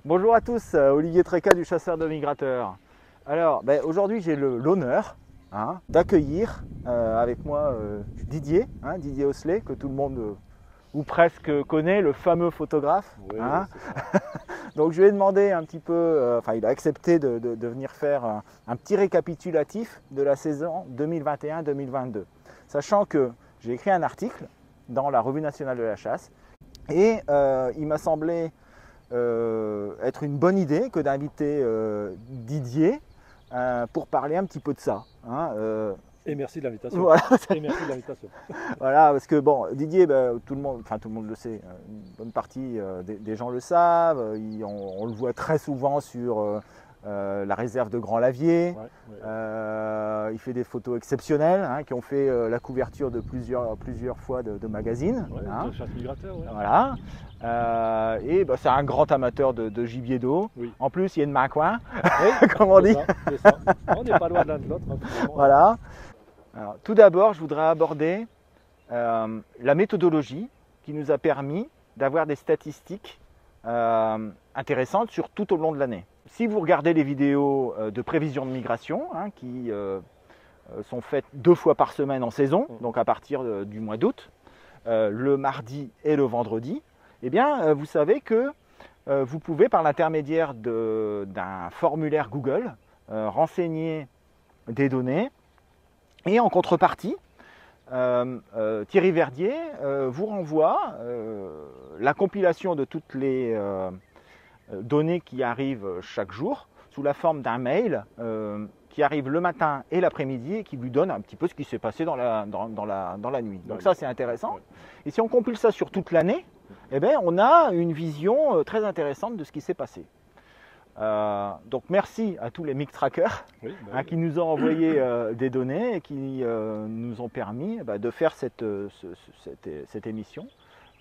Bonjour à tous, Olivier Tréca du Chasseur de Migrateurs. Alors, aujourd'hui j'ai l'honneur d'accueillir avec moi Didier, Didier Osselet, que tout le monde ou presque connaît, le fameux photographe. Oui, Donc je lui ai demandé un petit peu, il a accepté de venir faire un petit récapitulatif de la saison 2021-2022. Sachant que j'ai écrit un article dans la Revue nationale de la chasse et il m'a semblé être une bonne idée que d'inviter Didier pour parler un petit peu de ça. Et merci de l'invitation. Voilà. Et merci de l'invitation. Voilà, parce que bon, Didier, tout le monde le sait, une bonne partie des gens le savent, on le voit très souvent sur la réserve de Grand Lavier. Il fait des photos exceptionnelles qui ont fait la couverture de plusieurs fois de magazines. De chasse migrateur. Voilà. C'est un grand amateur de gibier d'eau. Oui. En plus, il y a une main coin, Oui, comme on dit. C'est ça. On n'est pas loin de l'un de l'autre. Voilà. Alors, tout d'abord, je voudrais aborder la méthodologie qui nous a permis d'avoir des statistiques intéressantes sur tout au long de l'année. Si vous regardez les vidéos de prévision de migration qui sont faites 2 fois par semaine en saison, donc à partir du mois d'août, le mardi et le vendredi, eh bien, vous savez que vous pouvez, par l'intermédiaire d'un formulaire Google, renseigner des données. Et en contrepartie, Thierry Verdier vous renvoie la compilation de toutes les données qui arrivent chaque jour sous la forme d'un mail qui arrive le matin et l'après-midi et qui lui donne un petit peu ce qui s'est passé dans la nuit. Donc ça, c'est intéressant. Et si on compile ça sur toute l'année, eh bien, on a une vision très intéressante de ce qui s'est passé. Donc merci à tous les MigTrackers qui nous ont envoyé des données et qui nous ont permis de faire cette émission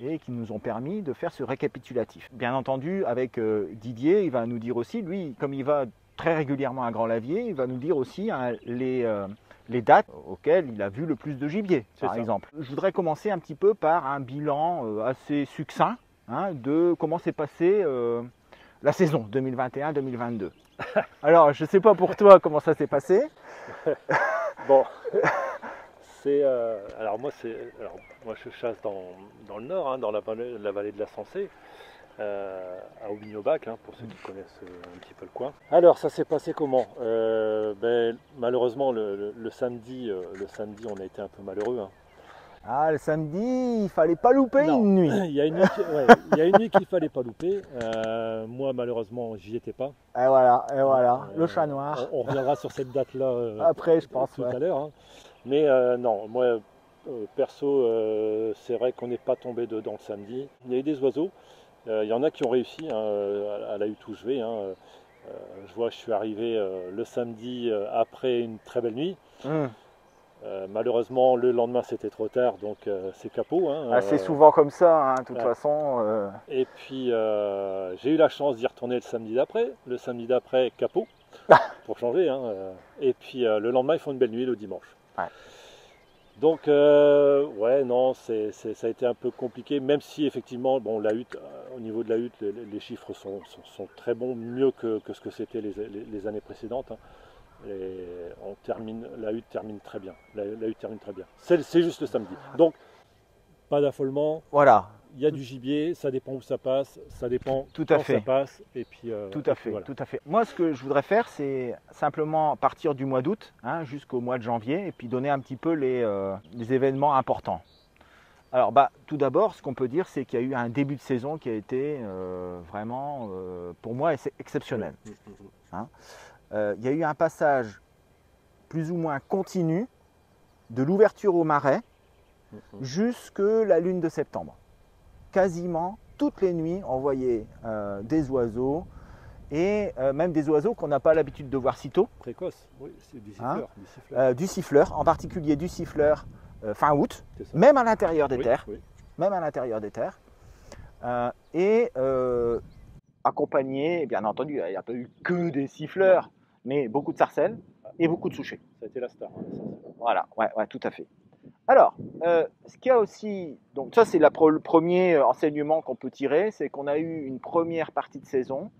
et qui nous ont permis de faire ce récapitulatif. Bien entendu, avec Didier, il va nous dire aussi, lui, comme il va très régulièrement à Grand Lavier, il va nous dire aussi les dates auxquelles il a vu le plus de gibier, par exemple. Je voudrais commencer un petit peu par un bilan assez succinct de comment s'est passé la saison 2021-2022. Alors, je ne sais pas pour toi comment ça s'est passé. Bon, alors moi je chasse dans le nord, dans la vallée de la Sensée, à Aubigny-au-Bac, pour ceux qui connaissent un petit peu le coin. Alors, ça s'est passé comment? Malheureusement, le samedi, on a été un peu malheureux. Ah, le samedi, il fallait pas louper une nuit. Il y a une nuit qu'il fallait pas louper. Moi, malheureusement, j'y étais pas. Et voilà, le chat noir. On reviendra sur cette date-là après, je pense, tout à l'heure. Mais non, moi, perso, c'est vrai qu'on n'est pas tombé dedans le samedi. Il y a eu des oiseaux. Il y en a qui ont réussi à la hutte où je vais. Je suis arrivé le samedi après une très belle nuit. Malheureusement, le lendemain c'était trop tard, donc c'est capot. C'est souvent comme ça, de toute façon. Et puis j'ai eu la chance d'y retourner le samedi d'après. Le samedi d'après, capot, pour changer. Et puis le lendemain, ils font une belle nuit le dimanche. Ouais. Donc, non, ça a été un peu compliqué, même si effectivement, bon, la hutte, au niveau de la hutte, les chiffres sont très bons, mieux que ce que c'était les années précédentes. Et la hutte termine très bien. La hutte termine très bien. C'est juste le samedi. Donc, pas d'affolement. Voilà. Il y a du gibier, ça dépend où ça passe, ça dépend quand ça passe. Et puis, tout à fait. Moi, ce que je voudrais faire, c'est simplement partir du mois d'août jusqu'au mois de janvier et puis donner un petit peu les événements importants. Alors, tout d'abord, ce qu'on peut dire, c'est qu'il y a eu un début de saison qui a été vraiment, pour moi, exceptionnel. Il y a eu un passage plus ou moins continu de l'ouverture au marais jusque la lune de septembre. Quasiment toutes les nuits, on voyait des oiseaux et même des oiseaux qu'on n'a pas l'habitude de voir si tôt. Précoce, oui, c'est du siffleur. Du siffleur, en particulier du siffleur fin août, même à l'intérieur des terres. Oui. Même à l'intérieur des terres. Accompagné, bien entendu, il n'y a pas eu que des siffleurs, mais beaucoup de sarcelles et beaucoup de souchets. Ça a été la star. Voilà, ouais, tout à fait. Alors, ce qu'il y a aussi, donc ça c'est le premier enseignement qu'on peut tirer, c'est qu'on a eu une première partie de saison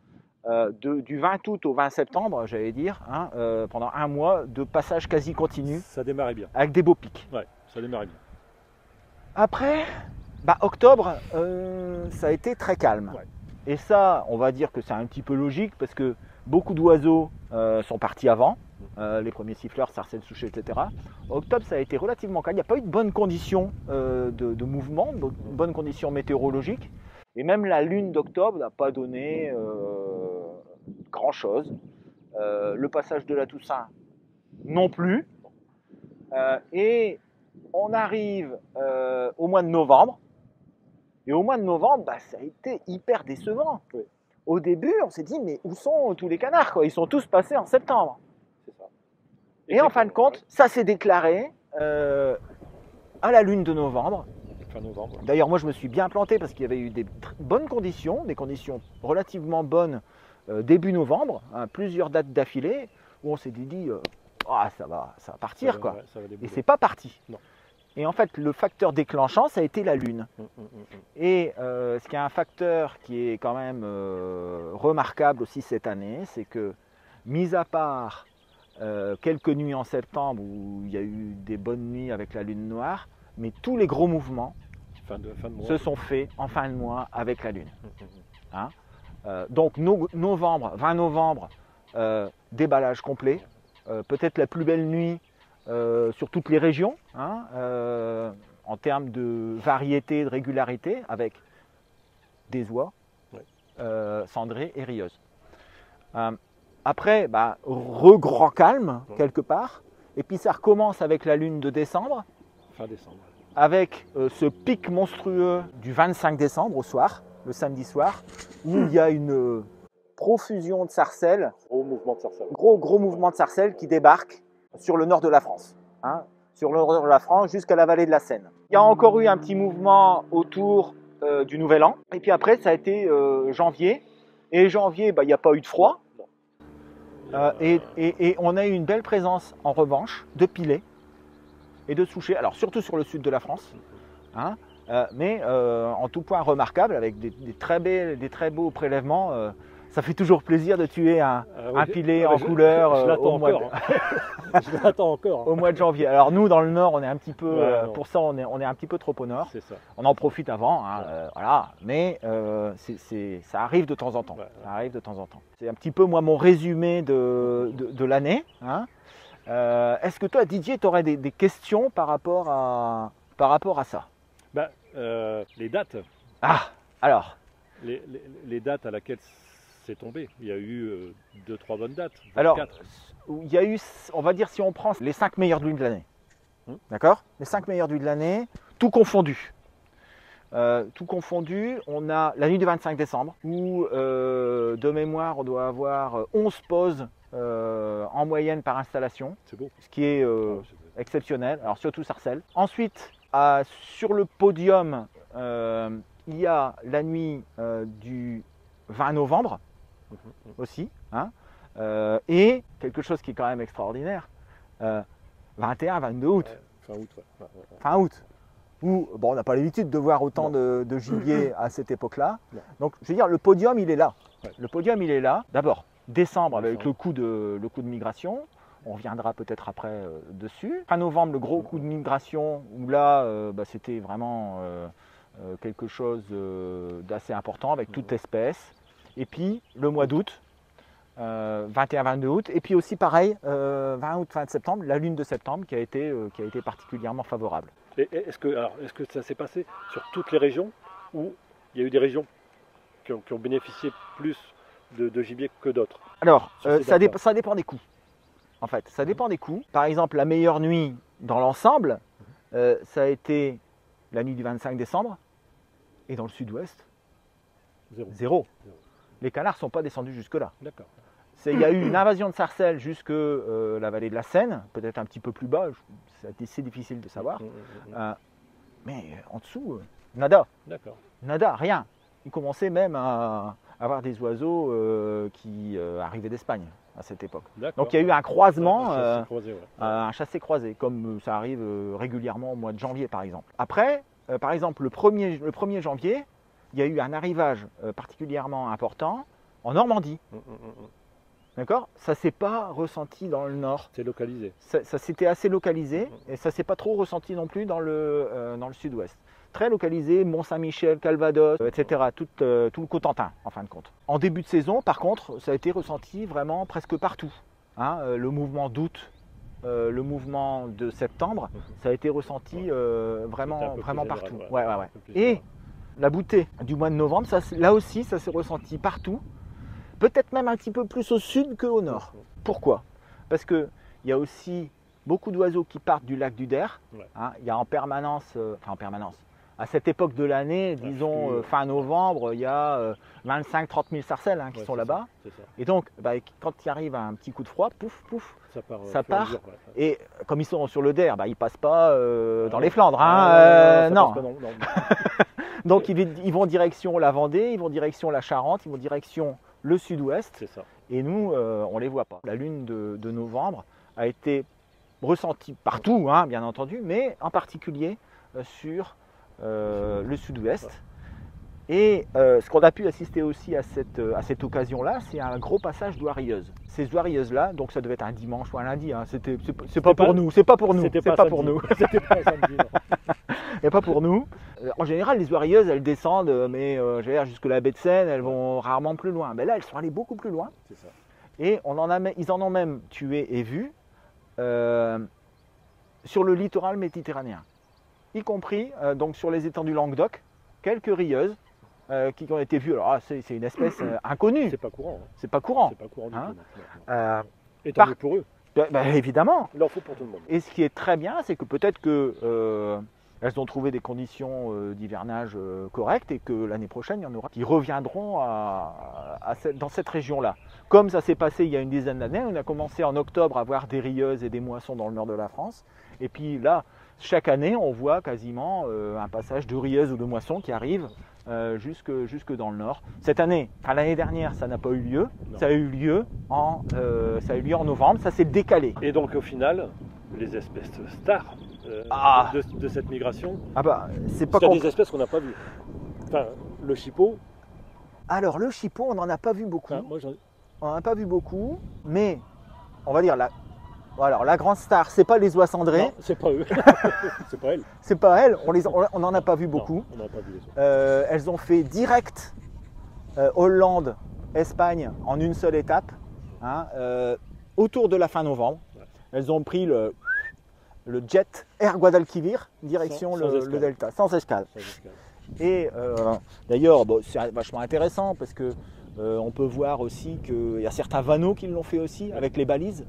du 20 août au 20 septembre, j'allais dire, hein, pendant un mois de passage quasi continu Ça démarrait bien. avec des beaux pics. Ouais, ça démarrait bien. Après, octobre, ça a été très calme. Ouais. Et ça, on va dire que c'est un petit peu logique parce que beaucoup d'oiseaux sont partis avant. Les premiers siffleurs, sarcelles, souchets, etc. Octobre, ça a été relativement calme. Il n'y a pas eu de bonnes conditions de mouvement, de bonnes conditions météorologiques. Et même la lune d'octobre n'a pas donné grand-chose. Le passage de la Toussaint non plus. Et on arrive au mois de novembre. Et au mois de novembre, ça a été hyper décevant. Oui. Au début, on s'est dit, mais où sont tous les canards quoi? Ils sont tous passés en septembre. C'est ça. Et en fin de compte, ça s'est déclaré à la lune de novembre. Fin novembre. D'ailleurs, moi, je me suis bien planté parce qu'il y avait eu des bonnes conditions, des conditions relativement bonnes début novembre, hein, plusieurs dates d'affilée, où on s'est dit, ça va partir, quoi. Ouais, ça va Et c'est pas parti. Non. Et en fait, le facteur déclenchant, ça a été la lune. Et ce qui est un facteur qui est quand même remarquable aussi cette année, c'est que, mis à part quelques nuits en septembre où il y a eu des bonnes nuits avec la lune noire, mais tous les gros mouvements fin de mois, se sont faits en fin de mois avec la lune. Hein, donc novembre, 20 novembre, déballage complet, peut-être la plus belle nuit sur toutes les régions, hein, en termes de variété, de régularité, avec des oies, cendrées et rieuses. Après, grand calme quelque part, et puis ça recommence avec la lune de décembre, fin décembre, avec ce pic monstrueux du 25 décembre au soir, le samedi soir, où il y a une profusion de sarcelles, gros mouvement de sarcelles, gros mouvement de sarcelles qui débarquent sur le nord de la France, hein, sur le nord de la France jusqu'à la vallée de la Seine. Il y a encore eu un petit mouvement autour du Nouvel An, et puis après ça a été janvier, et janvier, il n'y a pas eu de froid, et on a eu une belle présence en revanche de pilets et de souchets, alors surtout sur le sud de la France, hein, mais en tout point remarquable, avec des très beaux prélèvements. Ça fait toujours plaisir de tuer un pilet en couleur au mois de janvier. Alors nous, dans le nord, on est un petit peu, pour ça, on est un petit peu trop au nord. C'est ça. On en profite avant, hein, voilà. Mais ça arrive de temps en temps. Ça arrive de temps en temps. C'est un petit peu moi mon résumé de l'année. Hein. Est-ce que toi, Didier, tu aurais des questions par rapport à ça? Les dates. Ah, alors. Les dates à laquelle c'est tombé. Il y a eu 2-3 bonnes dates. Alors, 4. Il y a eu, on va dire, si on prend les 5 meilleures nuits de l'année, d'accord? Les 5 meilleures nuits de l'année, tout confondu. On a la nuit du 25 décembre, où de mémoire, on doit avoir 11 pauses en moyenne par installation. C'est beau. Ce qui est exceptionnel, alors surtout sarcelles. Ensuite, sur le podium, il y a la nuit du 20 novembre aussi, hein, et quelque chose qui est quand même extraordinaire, 21-22 août. Fin août. Fin août, où on n'a pas l'habitude de voir autant de gibier à cette époque-là. Donc, je veux dire, le podium, il est là. Ouais. Le podium, il est là. D'abord, décembre avec le coup de migration. On reviendra peut-être après dessus. Fin novembre, le gros coup de migration, où là, c'était vraiment quelque chose d'assez important avec toute espèce. Et puis, le mois d'août, 21-22 août. Et puis aussi, pareil, 20 août, fin de septembre, la lune de septembre qui a été particulièrement favorable. Est-ce que ça s'est passé sur toutes les régions ou il y a eu des régions qui ont bénéficié plus de gibier que d'autres? Alors, ça dépend des coups. En fait, ça dépend des coups. Par exemple, la meilleure nuit dans l'ensemble, ça a été la nuit du 25 décembre. Et dans le sud-ouest, zéro. Les canards ne sont pas descendus jusque-là. D'accord. Il y a eu une invasion de sarcelles jusque la vallée de la Seine, peut-être un petit peu plus bas, c'est difficile de savoir. Mais en dessous, nada. D'accord. Nada, rien. Ils commençaient même à avoir des oiseaux qui arrivaient d'Espagne à cette époque. Donc il y a eu un croisement, un chassé-croisé, comme ça arrive régulièrement au mois de janvier par exemple. Après, par exemple le 1er janvier, il y a eu un arrivage particulièrement important en Normandie. Hum, hum, hum. D'accord? Ça ne s'est pas ressenti dans le nord. C'est localisé. Ça s'était assez localisé et ça ne s'est pas trop ressenti non plus dans le sud-ouest. Très localisé, Mont-Saint-Michel, Calvados, etc. Tout le Cotentin en fin de compte. En début de saison, par contre, ça a été ressenti vraiment presque partout. Hein, le mouvement d'août, le mouvement de septembre, ça a été ressenti vraiment général, partout. ouais. Ouais. Et la bouttée du mois de novembre, là aussi, ça s'est ressenti partout. Peut-être même un petit peu plus au sud qu'au nord. Pourquoi? Parce qu'il y a aussi beaucoup d'oiseaux qui partent du lac du Der. Ouais. Hein, il y a en permanence, à cette époque de l'année, disons fin novembre, il y a 25-30 000 sarcelles qui sont là-bas. Et donc, quand il arrive un petit coup de froid, pouf, ça part. Et comme ils sont sur le Der, ils ne passent pas dans les Flandres. Non. Donc ils vont direction la Vendée, ils vont direction la Charente, ils vont direction le sud-ouest. C'est ça. Et nous, on ne les voit pas. La lune de novembre a été ressentie partout, bien entendu, mais en particulier sur le sud-ouest. Et ce qu'on a pu assister aussi à cette occasion-là, c'est un gros passage d'oireilleuses. Ces oireilleuses-là, donc ça devait être un dimanche ou un lundi, c'est pas pour nous. C'était pas pour nous. C'était pas un samedi, non. Et pas pour nous. En général, les oireilleuses, elles descendent, mais jusque la baie de Seine, elles vont rarement plus loin. Mais là, elles sont allées beaucoup plus loin. C'est ça. Et ils en ont même tué et vu sur le littoral méditerranéen, y compris donc sur les étendues Languedoc, quelques rieuses qui ont été vues. Alors, c'est une espèce inconnue. C'est pas courant. C'est pas courant. C'est pas courant du tout. Et par- tant mieux pour eux. Évidemment. Il en faut pour tout le monde. Et ce qui est très bien, c'est que peut-être que elles ont trouvé des conditions d'hivernage correctes et que l'année prochaine, il y en aura qui reviendront dans cette région-là. Comme ça s'est passé il y a une dizaine d'années, on a commencé en octobre à voir des rieuses et des moissons dans le nord de la France. Et puis là, chaque année, on voit quasiment un passage de rieuses ou de moissons qui arrive jusque dans le nord. Cette année, l'année dernière, ça n'a pas eu lieu. Ça a eu lieu en novembre, ça s'est décalé. Et donc au final, les espèces stars de cette migration, c'est pas des espèces qu'on n'a pas vues. Enfin, le chipot. Alors le chipot, on n'en a pas vu beaucoup. On n'en a pas vu beaucoup, mais on va dire la grande star, c'est pas les oies cendrées. Non, c'est pas eux. C'est pas elles. C'est pas elles. On n'en a pas vu beaucoup. Non, on n'en a pas vu les oies. Elles ont fait direct Hollande, Espagne en une seule étape, autour de la fin novembre. Ouais. Elles ont pris le jet Air Guadalquivir, direction le delta, sans escale. Et d'ailleurs, c'est vachement intéressant parce que on peut voir aussi qu'il y a certains vanneaux qui l'ont fait aussi avec les balises.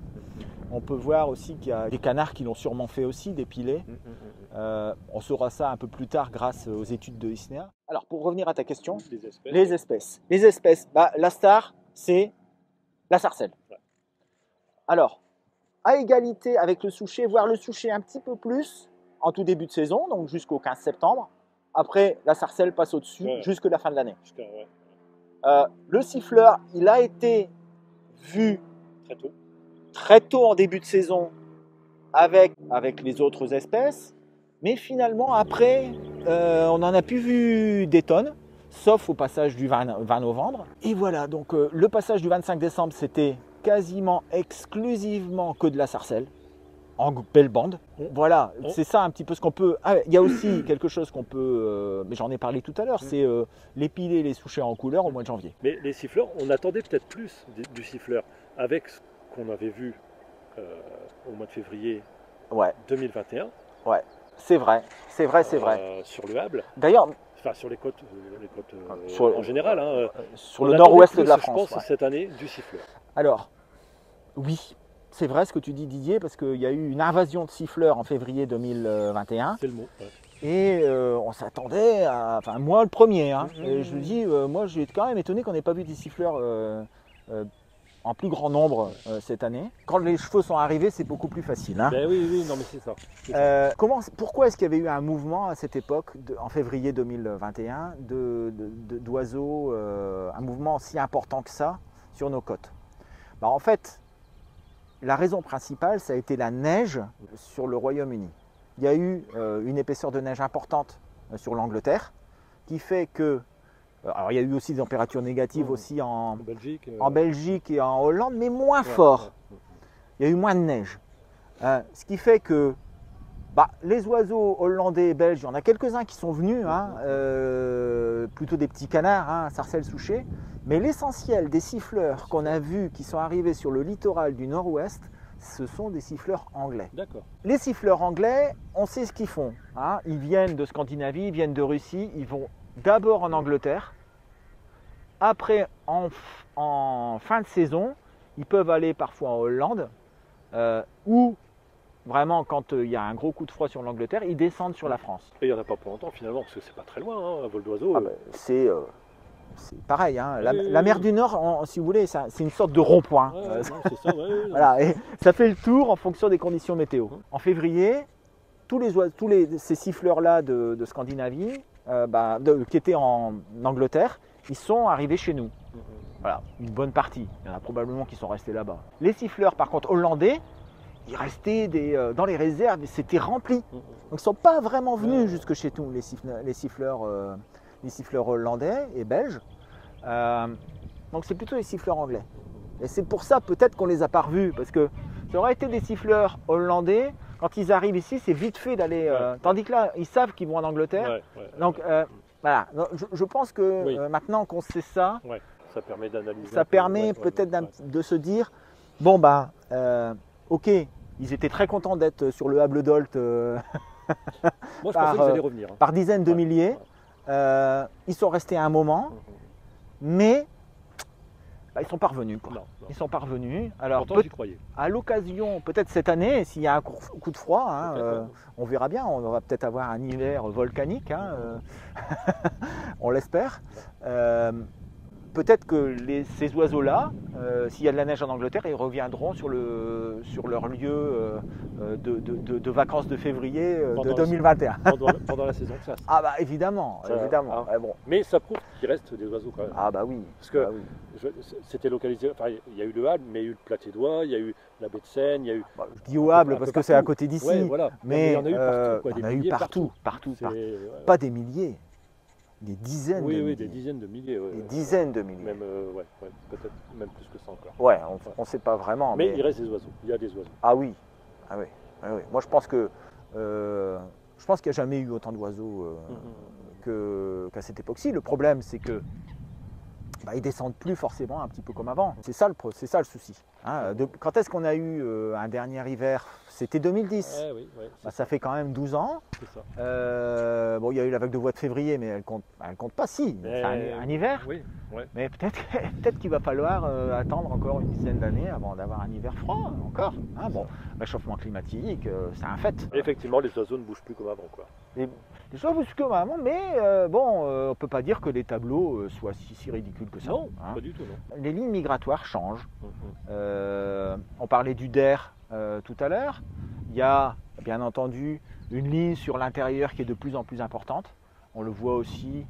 On peut voir aussi qu'il y a des canards qui l'ont sûrement fait aussi, des pilets. On saura ça un peu plus tard grâce aux études de ISNEA. Alors pour revenir à ta question, les espèces. La star, c'est la sarcelle. Ouais. Alors, à égalité avec le souchet, voire le souchet un petit peu plus en tout début de saison, donc jusqu'au 15 septembre. Après, la sarcelle passe au-dessus jusqu'à la fin de l'année. Le siffleur, il a été vu très tôt en début de saison avec les autres espèces, mais finalement après, on n'en a plus vu des tonnes, sauf au passage du 20 novembre. Et voilà, donc le passage du 25 décembre, c'était quasiment exclusivement que de la sarcelle, en belle bande. Voilà, c'est ça un petit peu ce qu'on peut... il y a aussi quelque chose qu'on peut, mais j'en ai parlé tout à l'heure, c'est les pilets, les souchets en couleur au mois de janvier. Mais les siffleurs, on attendait peut-être plus du siffleur, avec ce qu'on avait vu au mois de février 2021. Ouais, c'est vrai. Sur le Hable. D'ailleurs, enfin sur les côtes en général. Sur le nord-ouest de la France. Je pense cette année du siffleur. Alors, oui, c'est vrai ce que tu dis Didier, parce qu'il y a eu une invasion de siffleurs en février 2021. C'est le mot. Ouais. Et on s'attendait à... Enfin, moi le premier. Et je me dis, moi j'ai quand même étonné qu'on n'ait pas vu des siffleurs en plus grand nombre cette année. Quand les chevaux sont arrivés, c'est beaucoup plus facile. Ben oui, non mais c'est ça. Pourquoi est-ce qu'il y avait eu un mouvement à cette époque, en février 2021, d'oiseaux, un mouvement si important que ça sur nos côtes? En fait, la raison principale, ça a été la neige sur le Royaume-Uni. Il y a eu une épaisseur de neige importante sur l'Angleterre, qui fait que Alors il y a eu aussi des températures négatives aussi En Belgique. en Belgique et en Hollande, mais moins fort. Il y a eu moins de neige. Ce qui fait que les oiseaux hollandais et belges, il y en a quelques-uns qui sont venus, plutôt des petits canards, sarcelles souchées. Mais l'essentiel des siffleurs qu'on a vus qui sont arrivés sur le littoral du nord-ouest, ce sont des siffleurs anglais. D'accord. Les siffleurs anglais, on sait ce qu'ils font. Ils viennent de Scandinavie, ils viennent de Russie, ils vont d'abord en Angleterre. Après, en fin de saison, ils peuvent aller parfois en Hollande, ou vraiment quand il y a un gros coup de froid sur l'Angleterre, ils descendent sur la France. Et il n'y en a pas pour longtemps finalement, parce que c'est pas très loin, un vol d'oiseau. C'est pareil, la mer du Nord, si vous voulez, c'est une sorte de rond-point. C'est ça, Voilà, et ça fait le tour en fonction des conditions météo. En février, ces siffleurs-là de Scandinavie, qui étaient en Angleterre, ils sont arrivés chez nous. Voilà, une bonne partie. Il y en a probablement qui sont restés là-bas. Les siffleurs, par contre, hollandais, ils restaient dans les réserves et c'était rempli. Donc ils ne sont pas vraiment venus jusque chez nous, les siffleurs hollandais et belges. Donc c'est plutôt les siffleurs anglais. Et c'est pour ça peut-être qu'on ne les a pas revus, parce que ça aurait été des siffleurs hollandais, quand ils arrivent ici, c'est vite fait d'aller... tandis que là, ils savent qu'ils vont en Angleterre. Donc voilà, je pense que maintenant qu'on sait ça, ça permet d'analyser. Ça permet peut-être de se dire, ok, ils étaient très contents d'être sur le Hable d'Olt Moi, je pensais qu'ils allaient revenir. Par dizaines de milliers. Ils sont restés un moment, mais ils ne sont pas revenus. Non. Ils sont pas revenus. Alors, pourtant, j'y croyais. À l'occasion, peut-être cette année, s'il y a un coup de froid, on verra bien. On va peut-être avoir un hiver volcanique, on l'espère. Peut-être que ces oiseaux-là, s'il y a de la neige en Angleterre, ils reviendront sur leur lieu de vacances de février de 2021. Pendant la saison de chasse. Ah bah évidemment, évidemment. Bon. Mais ça prouve qu'il reste des oiseaux quand même. Ah bah oui. Parce que c'était localisé, enfin il y a eu le Hable, mais il y a eu le Platédois, il y a eu la baie de Seine, il y a eu... je dis au Hable parce que c'est à côté d'ici, mais il y en a eu partout. Il y en a eu partout. Pas des milliers. Des dizaines de milliers. Oui, des dizaines de milliers. Des dizaines de milliers. Même, peut-être même plus que ça encore. Ouais, on ne sait pas vraiment. Mais il reste des oiseaux, il y a des oiseaux. Ah oui. Moi je pense qu'il n'y a jamais eu autant d'oiseaux qu'à cette époque-ci. Le problème c'est que ils descendent plus forcément un petit peu comme avant. C'est ça le souci. Quand est-ce qu'on a eu un dernier hiver? C'était 2010. Ça fait quand même 12 ans. C'est ça. Il y a eu la vague de voix de février, mais elle compte pas si. C'est un hiver. Oui. Mais peut-être qu'il va falloir attendre encore une dizaine d'années avant d'avoir un hiver froid encore. Réchauffement climatique, c'est un fait. Effectivement, les oiseaux ne bougent plus comme avant, quoi. Les oiseaux bougent comme avant, mais on ne peut pas dire que les tableaux soient si ridicules que ça. Non, pas du tout, non. Les lignes migratoires changent. On parlait du DER tout à l'heure. Il y a bien entendu une ligne sur l'intérieur qui est de plus en plus importante. On le voit aussi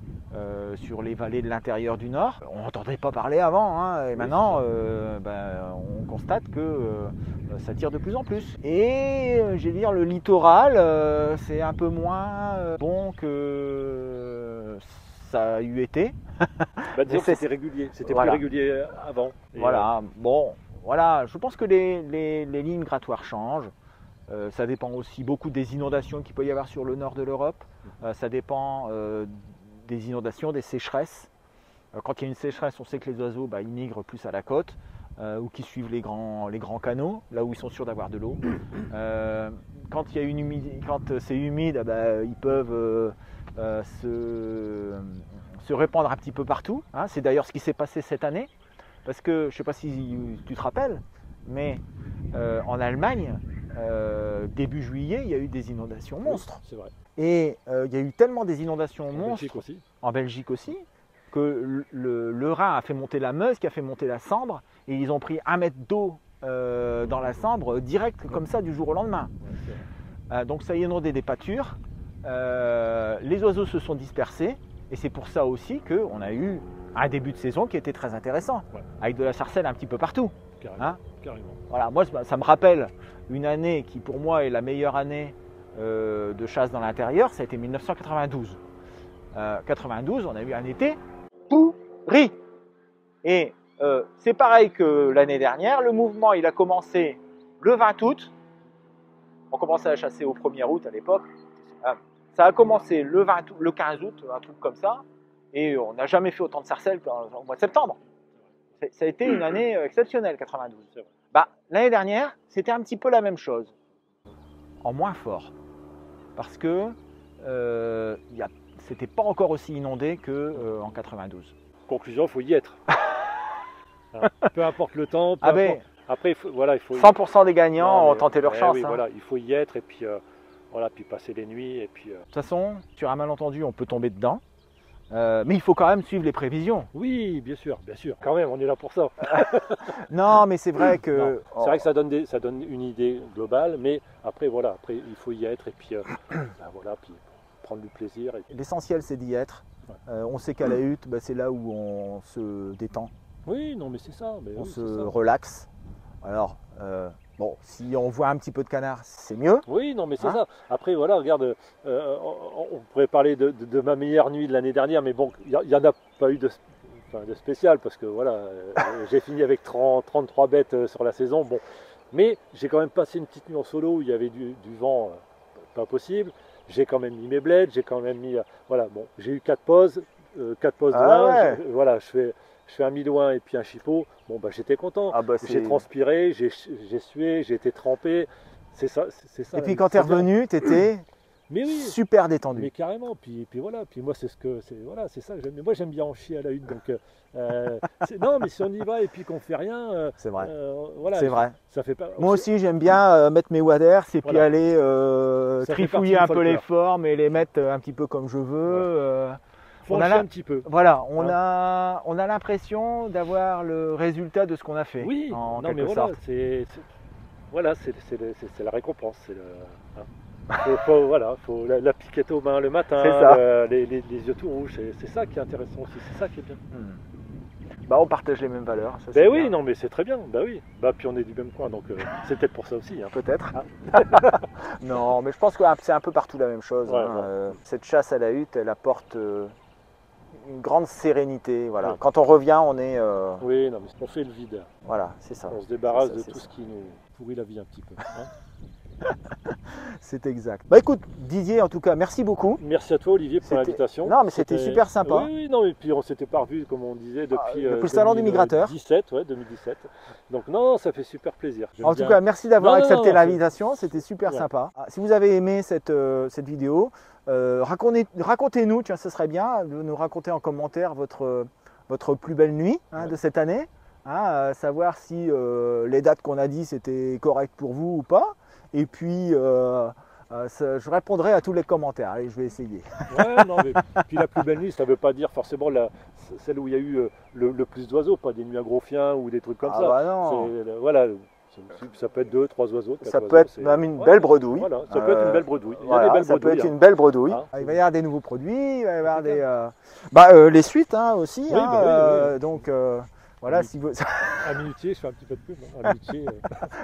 sur les vallées de l'intérieur du Nord. On n'entendait pas parler avant, et maintenant on constate que ça tire de plus en plus. Et le littoral, c'est un peu moins bon que ça a eu été. Disons que c'était régulier, c'était plus régulier avant. Je pense que les lignes migratoires changent. Ça dépend aussi beaucoup des inondations qu'il peut y avoir sur le nord de l'Europe. Ça dépend des inondations, des sécheresses. Quand il y a une sécheresse, on sait que les oiseaux ils migrent plus à la côte ou qu'ils suivent les grands canaux, là où ils sont sûrs d'avoir de l'eau. Quand c'est humide, ils peuvent se répandre un petit peu partout. C'est d'ailleurs ce qui s'est passé cette année. Parce que, je ne sais pas si tu te rappelles, mais en Allemagne, début juillet, il y a eu des inondations monstres. C'est vrai. Et il y a eu tellement des inondations monstres en Belgique aussi, que le Rhin a fait monter la Meuse, qui a fait monter la Sambre, et ils ont pris 1 mètre d'eau dans la Sambre, direct comme ça, du jour au lendemain. Donc ça a inondé des pâtures, les oiseaux se sont dispersés, et c'est pour ça aussi qu'on a eu un début de saison qui était très intéressant, avec de la sarcelle un petit peu partout. Carrément. Voilà, moi ça me rappelle une année qui pour moi est la meilleure année de chasse dans l'intérieur, ça a été 1992. 92, on a eu un été riz. Et c'est pareil que l'année dernière, le mouvement il a commencé le 20 août, on commençait à chasser au 1er août à l'époque, ça a commencé le 15 août, un truc comme ça, et on n'a jamais fait autant de sarcelles qu'au mois de septembre. Ça a été une année exceptionnelle, 92. Bah, l'année dernière, c'était un petit peu la même chose, en moins fort, parce que c'était pas encore aussi inondé qu'en 92. Conclusion, il faut y être. Peu importe le temps, après, il faut 100% des gagnants ont tenté leur chance. Oui, voilà, il faut y être et puis, puis passer les nuits. Et puis, De toute façon, sur un malentendu, on peut tomber dedans. Mais il faut quand même suivre les prévisions. Oui, bien sûr, quand même, on est là pour ça. Non, mais c'est vrai que... C'est vrai que ça donne une idée globale, mais après, il faut y être et puis, puis prendre du plaisir. L'essentiel, c'est d'y être. On sait qu'à la hutte, c'est là où on se détend. Oui, non, mais c'est ça. On se relaxe. Alors, si on voit un petit peu de canard, c'est mieux. Oui, non, mais c'est ça. Après, regarde, on pourrait parler de ma meilleure nuit de l'année dernière, mais bon, il n'y en a pas eu de spécial, parce que j'ai fini avec 33 bêtes sur la saison. Bon, mais j'ai quand même passé une petite nuit en solo où il y avait du vent pas possible. J'ai quand même mis mes bleds, j'ai quand même mis... j'ai eu 4 pauses de lin. Je fais un midouin et puis un chipot. Bon, j'étais content. J'ai transpiré, j'ai sué, j'ai été trempé. C'est ça. Et puis quand tu es revenu, tu étais super détendu. Mais carrément. Puis moi, c'est ça que j'aime. Mais moi, j'aime bien en chier à la hutte. Donc, non, mais si on y va et puis qu'on fait rien, c'est vrai. C'est vrai. Ça fait pas. Moi aussi, j'aime bien mettre mes waders et puis aller trifouiller un peu les formes et les mettre un petit peu comme je veux. On a un petit peu. Voilà, on a l'impression d'avoir le résultat de ce qu'on a fait. Oui, en quelque sorte. C'est la récompense. Faut la piquette aux mains le matin, les yeux tout rouges. C'est ça qui est intéressant aussi, c'est ça qui est bien. On partage les mêmes valeurs. Ça, oui, non, mais c'est très bien. Oui. Puis on est du même coin, donc c'est peut-être pour ça aussi. Peut-être. Non, mais je pense que c'est un peu partout la même chose. Cette chasse à la hutte, elle apporte une grande sérénité. Voilà. Quand on revient, on est... Oui, non, mais on fait le vide. Voilà, c'est ça. On se débarrasse de tout ce qui nous pourrit la vie un petit peu. C'est exact. Écoute, Didier, en tout cas, merci beaucoup. Merci à toi, Olivier, pour l'invitation. Non, mais c'était super sympa. Oui, non, et puis on s'était pas revus, comme on disait, depuis le salon du migrateur. 2017. Donc non, ça fait super plaisir. En tout cas, merci d'avoir accepté l'invitation. C'était super sympa. Si vous avez aimé cette vidéo, racontez-nous, tiens, ce serait bien de nous raconter en commentaire votre plus belle nuit de cette année. Savoir si les dates qu'on a dit c'était correct pour vous ou pas. Et puis, je répondrai à tous les commentaires. Allez, je vais essayer. Mais puis la plus belle nuit, ça ne veut pas dire forcément celle où il y a eu le plus d'oiseaux, pas des nuits à gros fiens ou des trucs comme ça. Non. Ça peut être 2, 3 oiseaux. Ça peut être même une belle bredouille. Ça peut être une belle bredouille. Ça peut être une belle bredouille. Il va y avoir des nouveaux produits, il va y avoir les suites aussi. Donc, voilà, si vous... À Minutier, je fais un petit peu de pub. À Minutier,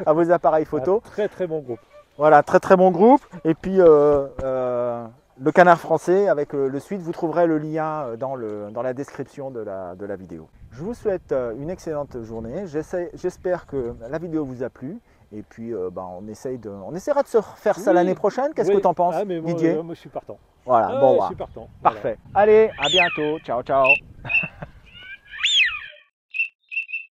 à vos appareils photo. Très très bon groupe. Voilà, très très bon groupe. Et puis le canard français avec le suite, vous trouverez le lien dans la description de la vidéo. Je vous souhaite une excellente journée. J'espère que la vidéo vous a plu. Et puis on essaiera de se refaire ça l'année prochaine. Qu'est-ce que tu en penses, Didier? Moi je suis partant. Voilà, je suis partant. Parfait. Allez, à bientôt. Ciao, ciao.